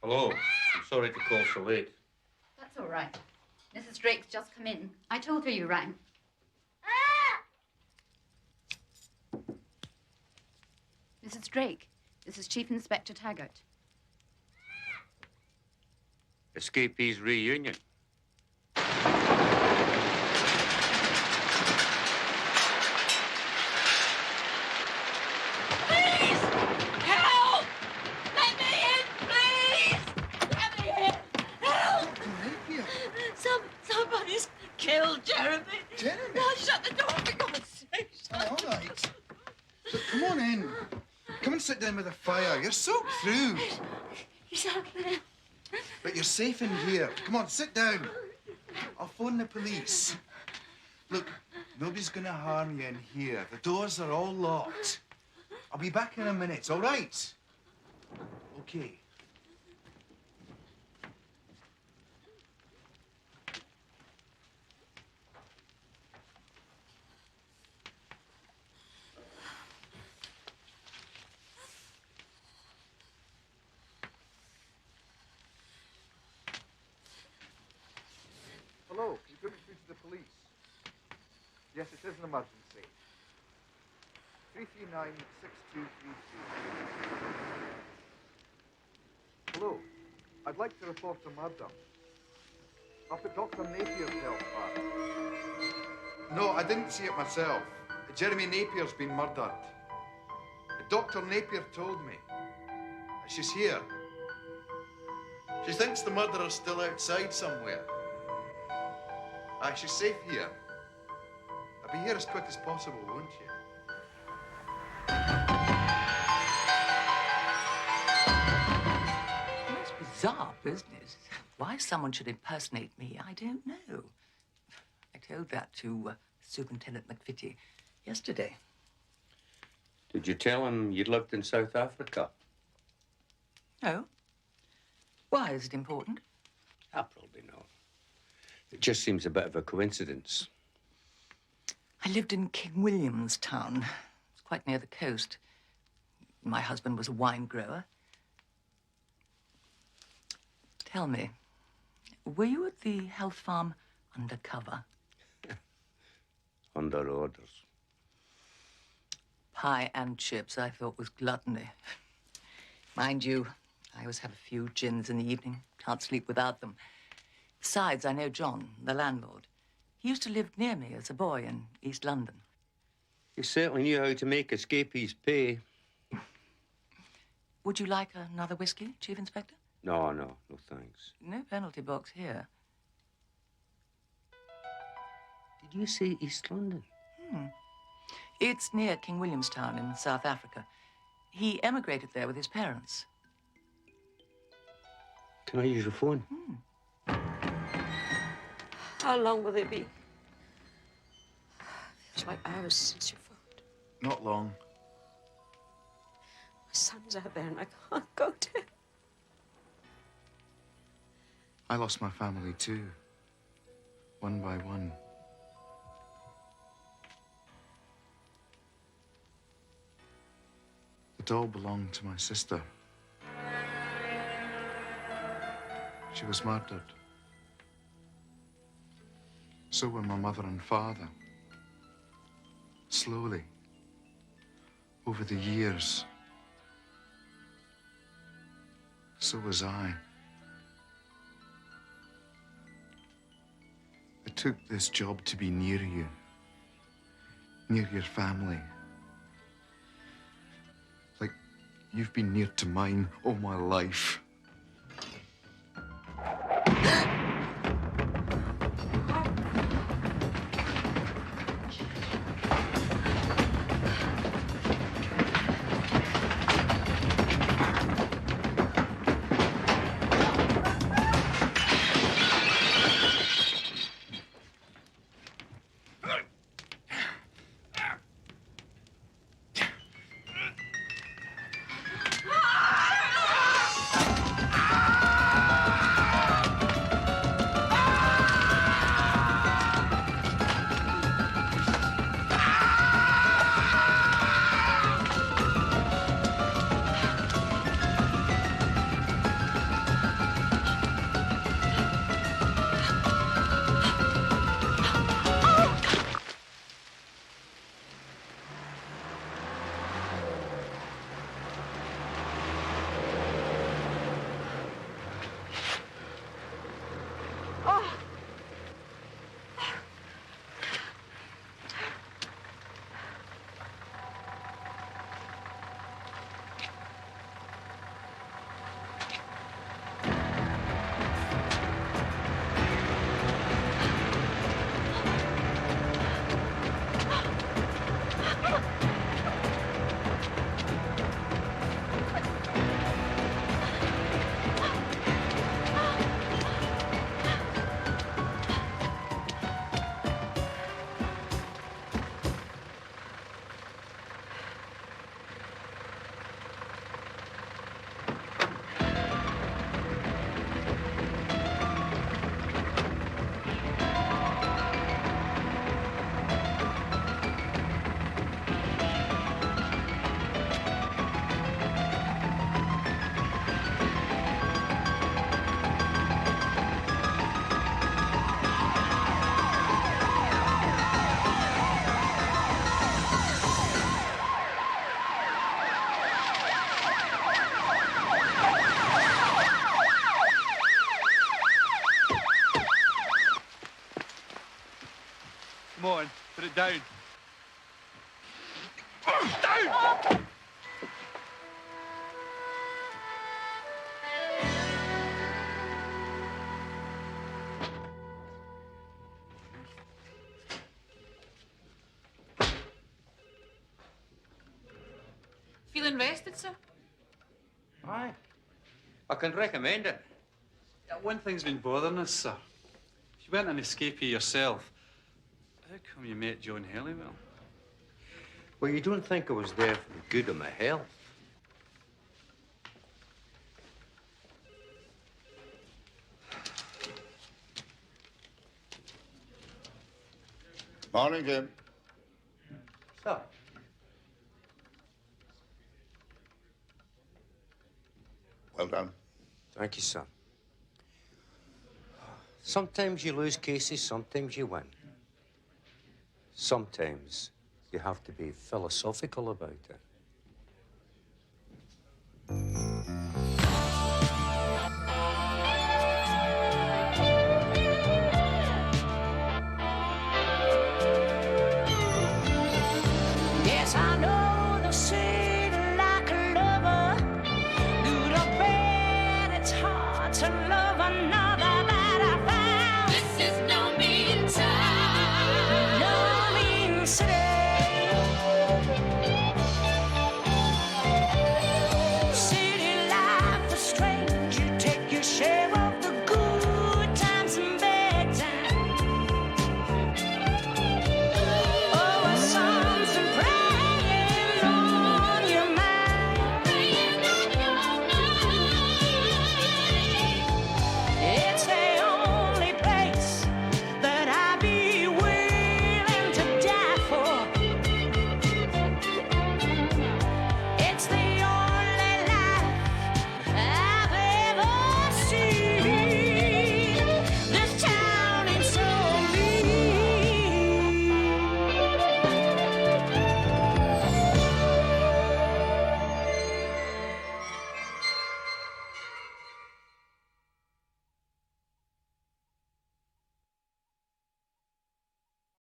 Hello. I'm sorry to call so late. That's all right. Mrs. Drake's just come in. I told her you rang. Mrs. Drake, this is Chief Inspector Taggart. Escapees reunion. Please! Help! Let me in, please! Let me in! Help! Somebody's killed Jeremy. Jeremy? Now shut the door, for God's sake. All right. Look, come on in. Come and sit down with the fire. You're so crude. He's out there. But you're safe in here. Come on, sit down. I'll phone the police. Look, nobody's gonna harm you in here. The doors are all locked. I'll be back in a minute, all right? Okay. Hello, can you put me through to the police? Yes, it is an emergency. 339-6233. Hello, I'd like to report a murder. Up at Dr. Napier's health bar. No, I didn't see it myself. Jeremy Napier's been murdered. Dr. Napier told me. She's here. She thinks the murderer's still outside somewhere. Aye, she's safe here. I'll be here as quick as possible, won't you? Most bizarre business. Why someone should impersonate me, I don't know. I told that to Superintendent McVitie yesterday. Did you tell him you'd lived in South Africa? No. Why, is it important? I probably not. It just seems a bit of a coincidence. I lived in King Williamstown. It's quite near the coast. My husband was a wine grower. Tell me, were you at the health farm undercover? Under orders. Pie and chips I thought was gluttony. Mind you, I always have a few gins in the evening. Can't sleep without them. Besides, I know John, the landlord. He used to live near me as a boy in East London. You certainly knew how to make escapees pay. Would you like another whiskey, Chief Inspector? No, thanks. No penalty box here. Did you say East London? It's near King Williamstown in South Africa. He emigrated there with his parents. Can I use your phone? How long will they be? Feels like hours since you phoned. Not long. My son's out there and I can't go to him. I lost my family too. One by one. It all belonged to my sister. She was murdered. So were my mother and father. Slowly, over the years. So was I. I took this job to be near you, near your family. Like you've been near to mine all my life. Out! Feeling rested, sir? Aye. I can recommend it. Yeah, one thing's been bothering us, sir. If you weren't an escapee yourself, how come you met John Halliwell? Well, you don't think I was there for the good of my health? Morning, Jim. Sir. Well done. Thank you, sir. Sometimes you lose cases, sometimes you win. Sometimes you have to be philosophical about it. Yes, I know